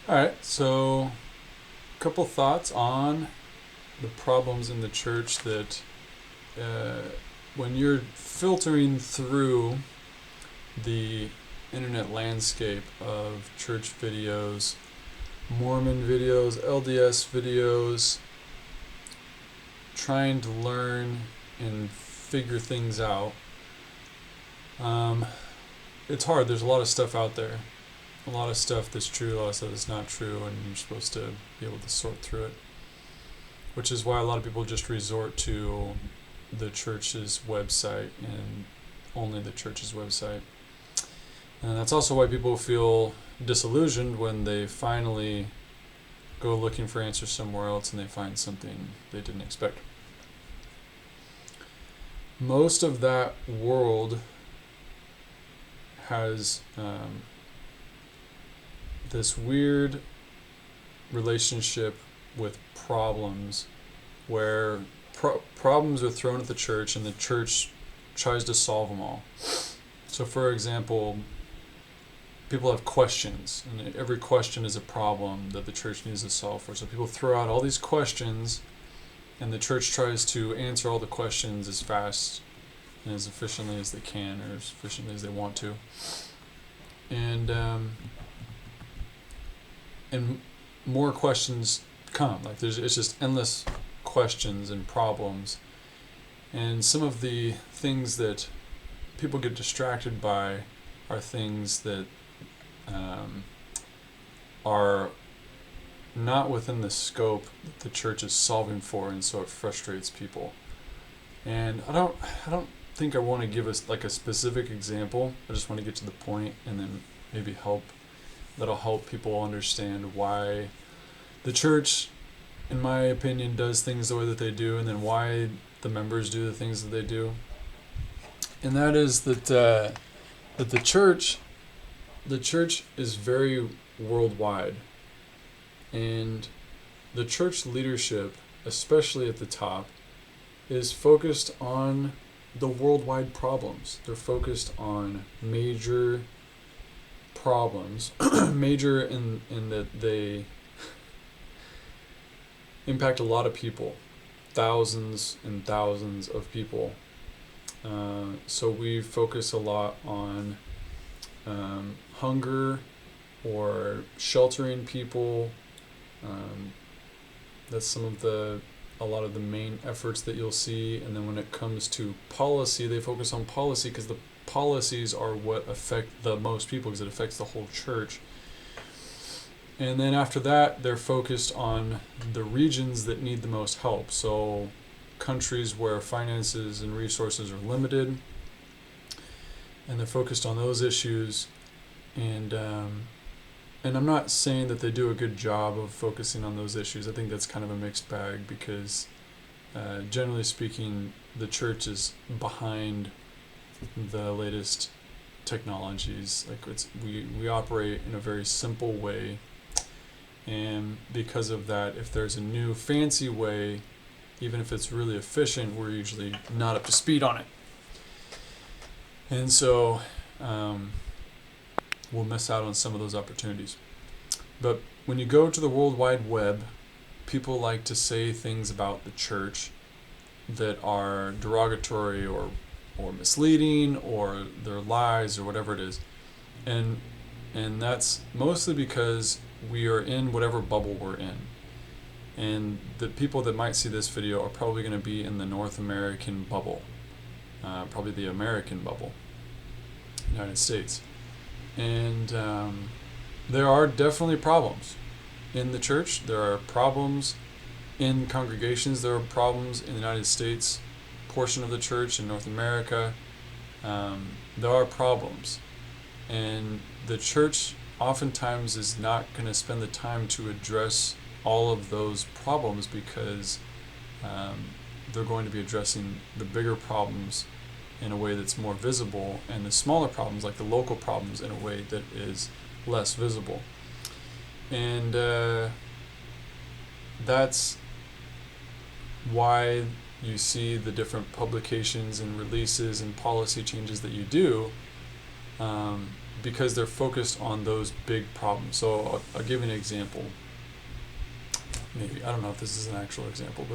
All right, so a couple thoughts on the problems in the church that uh, when you're filtering through the internet landscape of church videos, Mormon videos, LDS videos, trying to learn and figure things out. Um, it's hard. There's a lot of stuff out there. A lot of stuff that's true, a lot of stuff that's not true, and you're supposed to be able to sort through it. Which is why a lot of people just resort to the church's website and only the church's website. And that's also why people feel disillusioned when they finally go looking for answers somewhere else and they find something they didn't expect. Most of that world has this weird relationship with problems where problems are thrown at the church and the church tries to solve them all. So, for example, people have questions, and every question is a problem that the church needs to solve for. So, people throw out all these questions, and the church tries to answer all the questions as fast and as efficiently as they can, or as efficiently as they want to. And more questions come. It's just endless questions and problems. And some of the things that people get distracted by are things that are not within the scope that the church is solving for, and so it frustrates people. And I don't think I want to give us like a specific example. I just want to get to the point, and then maybe that'll help people understand why the church, in my opinion, does things the way that they do, and then why the members do the things that they do. And that is that the church is very worldwide, and the church leadership, especially at the top, is focused on the worldwide problems. They're focused on major problems, major in that they impact a lot of people, thousands and thousands of people. So we focus a lot on hunger or sheltering people. That's a lot of the main efforts that you'll see. And then when it comes to policy, they focus on policy because the policies are what affect the most people, because it affects the whole church. And then after that, they're focused on the regions that need the most help. So countries where finances and resources are limited, and they're focused on those issues. And I'm not saying that they do a good job of focusing on those issues. I think that's kind of a mixed bag because, generally speaking, the church is behind the latest technologies. We operate in a very simple way, and because of that, if there's a new fancy way, even if it's really efficient, we're usually not up to speed on it. And so we'll miss out on some of those opportunities. But when you go to the World Wide Web, people like to say things about the church that are derogatory or misleading, or they're lies, or whatever it is. And that's mostly because we are in whatever bubble we're in. And the people that might see this video are probably going to be in the North American bubble, probably the American bubble, United States. And there are definitely problems in the church. There are problems in congregations. There are problems in the United States portion of the church in North America. There are problems. And the church oftentimes is not going to spend the time to address all of those problems because they're going to be addressing the bigger problems in a way that's more visible, and the smaller problems, like the local problems, in a way that is less visible. And that's why you see the different publications and releases and policy changes that you do, because they're focused on those big problems. So I'll give you an example. Maybe, I don't know if this is an actual example,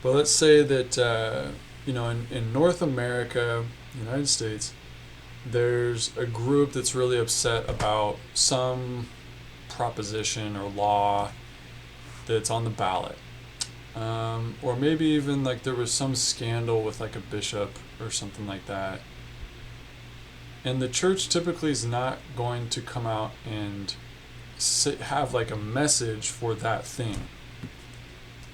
but let's say that in North America, United States, there's a group that's really upset about some proposition or law that's on the ballot. Or maybe even like there was some scandal with like a bishop or something like that. And the church typically is not going to come out and have like a message for that thing.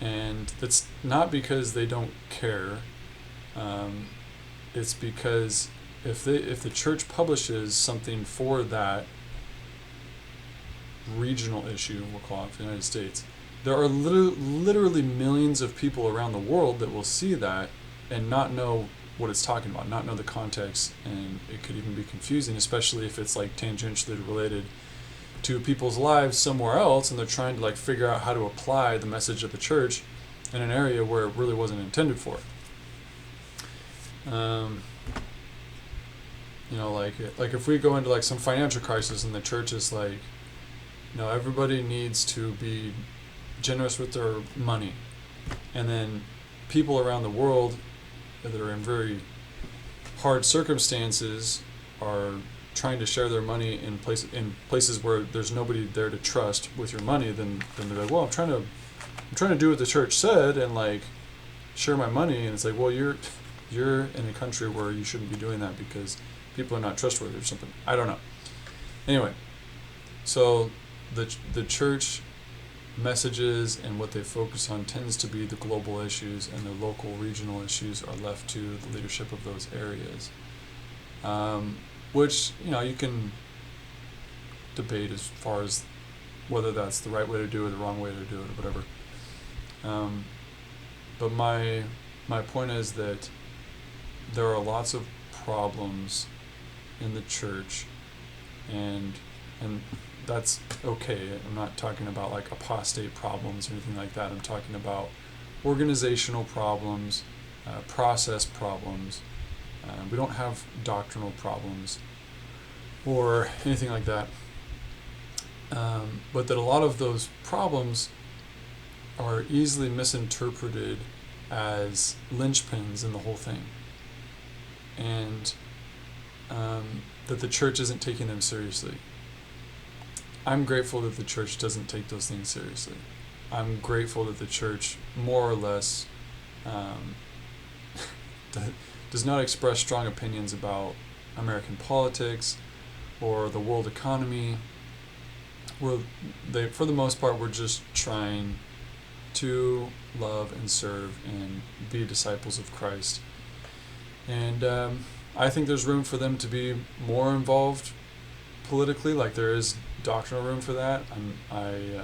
And it's not because they don't care. It's because if the church publishes something for that regional issue, we'll call it, for the United States, there are literally millions of people around the world that will see that and not know what it's talking about, not know the context, and it could even be confusing, especially if it's like tangentially related to people's lives somewhere else, and they're trying to like figure out how to apply the message of the church in an area where it really wasn't intended for. Like if we go into like some financial crisis and the church is like, everybody needs to be generous with their money, and then people around the world that are in very hard circumstances are trying to share their money in places where there's nobody there to trust with your money, then they're like, well, I'm trying to do what the church said and like share my money, and it's like, well, you're in a country where you shouldn't be doing that because people are not trustworthy or something. I don't know. Anyway, so the church messages and what they focus on tends to be the global issues, and the local, regional issues are left to the leadership of those areas. Which, you can debate as far as whether that's the right way to do it, the wrong way to do it, or whatever. But my point is that there are lots of problems in the church, and that's okay. I'm not talking about like apostate problems or anything like that. I'm talking about organizational problems, process problems. We don't have doctrinal problems or anything like that. But that a lot of those problems are easily misinterpreted as linchpins in the whole thing. And that the church isn't taking them seriously. I'm grateful that the church doesn't take those things seriously. I'm grateful that the church more or less does not express strong opinions about American politics or the world economy. For the most part, we're just trying to love and serve and be disciples of Christ. And I think there's room for them to be more involved politically, like there is doctrinal room for that. I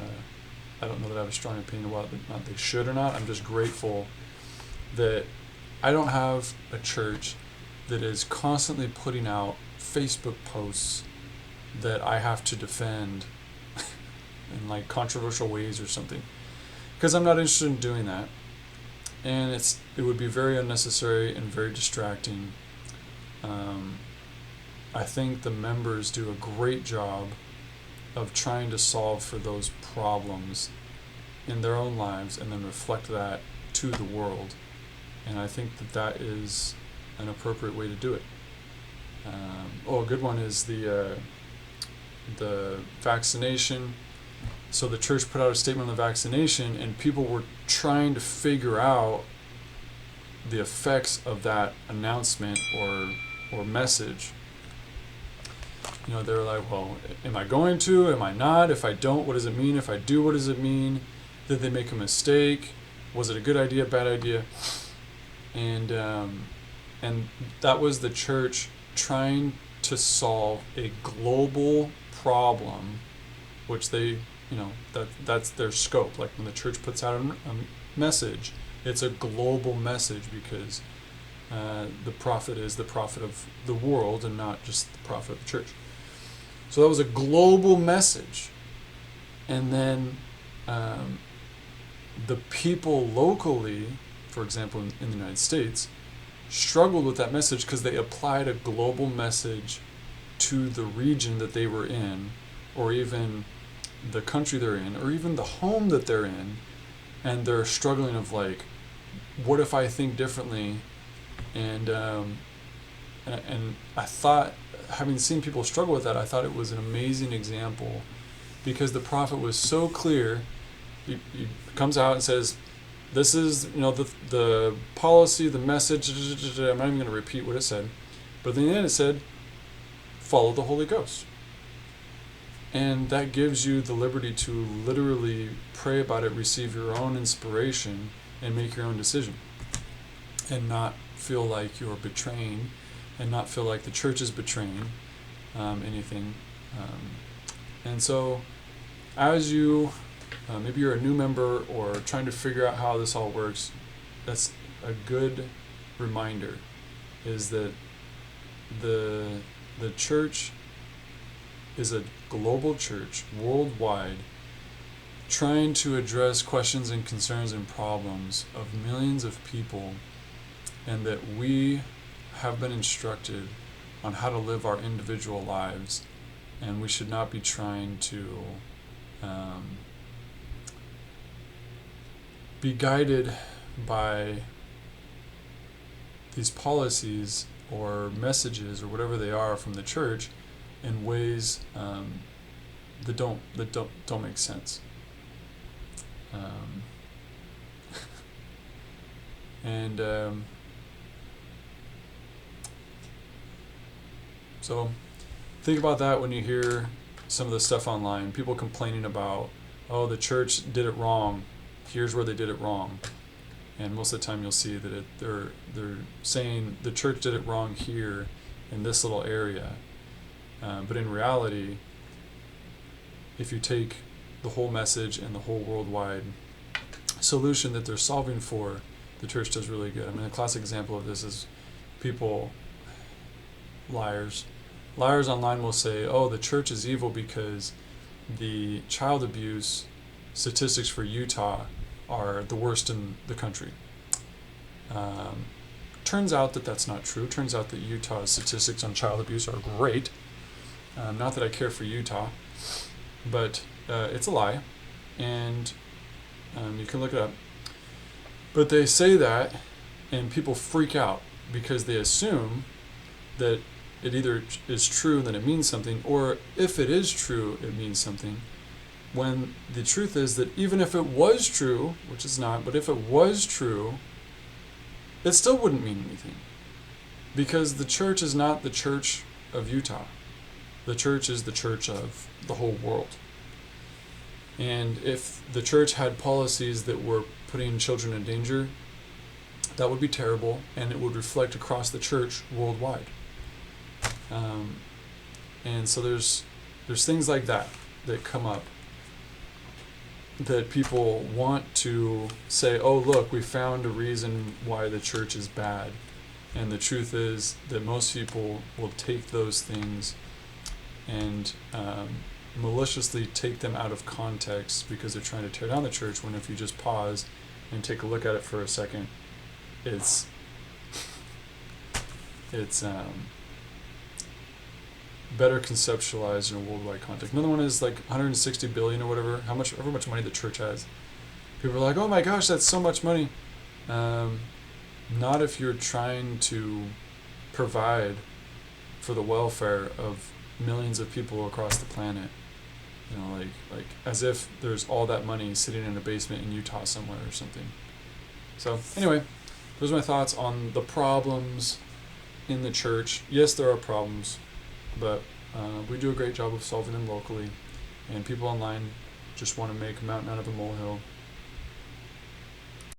don't know that I have a strong opinion about whether or not they should or not. I'm just grateful that I don't have a church that is constantly putting out Facebook posts that I have to defend in like controversial ways or something, because I'm not interested in doing that, and it would be very unnecessary and very distracting. I think the members do a great job of trying to solve for those problems in their own lives and then reflect that to the world, and I think that is an appropriate way to do it. A good one is the vaccination. So the church put out a statement on the vaccination, and people were trying to figure out the effects of that announcement or message. They're like, well, am I going to? Am I not? If I don't, what does it mean? If I do, what does it mean? Did they make a mistake? Was it a good idea, bad idea? And that was the church trying to solve a global problem, which they, that's their scope. Like when the church puts out a message, it's a global message because the prophet is the prophet of the world and not just the prophet of the church. So that was a global message. And then the people locally, for example, in the United States, struggled with that message because they applied a global message to the region that they were in, or even the country they're in, or even the home that they're in, and they're struggling of like, what if I think differently? And I thought, having seen people struggle with that, I thought it was an amazing example, because the prophet was so clear. He comes out and says, this is, the policy, the message. I'm not even going to repeat what it said, but at the end it said, follow the Holy Ghost. And that gives you the liberty to literally pray about it, receive your own inspiration, and make your own decision. And not feel like you're betraying, and not feel like the church is betraying anything. And so, as you, maybe you're a new member or trying to figure out how this all works, that's a good reminder, is that the church is a global church, worldwide, trying to address questions and concerns and problems of millions of people, and that we have been instructed on how to live our individual lives, and we should not be trying to be guided by these policies or messages or whatever they are from the church in ways that don't make sense. So think about that when you hear some of the stuff online. People complaining about, oh, the church did it wrong. Here's where they did it wrong. And most of the time you'll see that they're saying the church did it wrong here in this little area. But in reality, if you take the whole message and the whole worldwide solution that they're solving for, the church does really good. I mean, a classic example of this is people, liars online will say, oh, the church is evil because the child abuse statistics for Utah are the worst in the country. Turns out that that's not true. Turns out that Utah's statistics on child abuse are great. Not that I care for Utah, but it's a lie, and you can look it up. But they say that, and people freak out because they assume that it either is true, then it means something, or if it is true, it means something. When the truth is that even if it was true, which it's not, but if it was true, it still wouldn't mean anything. Because the church is not the church of Utah. The church is the church of the whole world. And if the church had policies that were putting children in danger, that would be terrible, and it would reflect across the church worldwide. And so there's things like that come up, that people want to say, oh, look, we found a reason why the church is bad. And the truth is that most people will take those things and maliciously take them out of context because they're trying to tear down the church, when if you just pause and take a look at it for a second, it's better conceptualized in a worldwide context. Another one is like 160 billion or whatever, however much money the church has. People are like, oh my gosh, that's so much money. Not if you're trying to provide for the welfare of millions of people across the planet. Like as if there's all that money sitting in a basement in Utah somewhere or something. So anyway, those are my thoughts on the problems in the church. Yes, there are problems, but we do a great job of solving them locally, and people online just want to make a mountain out of a molehill.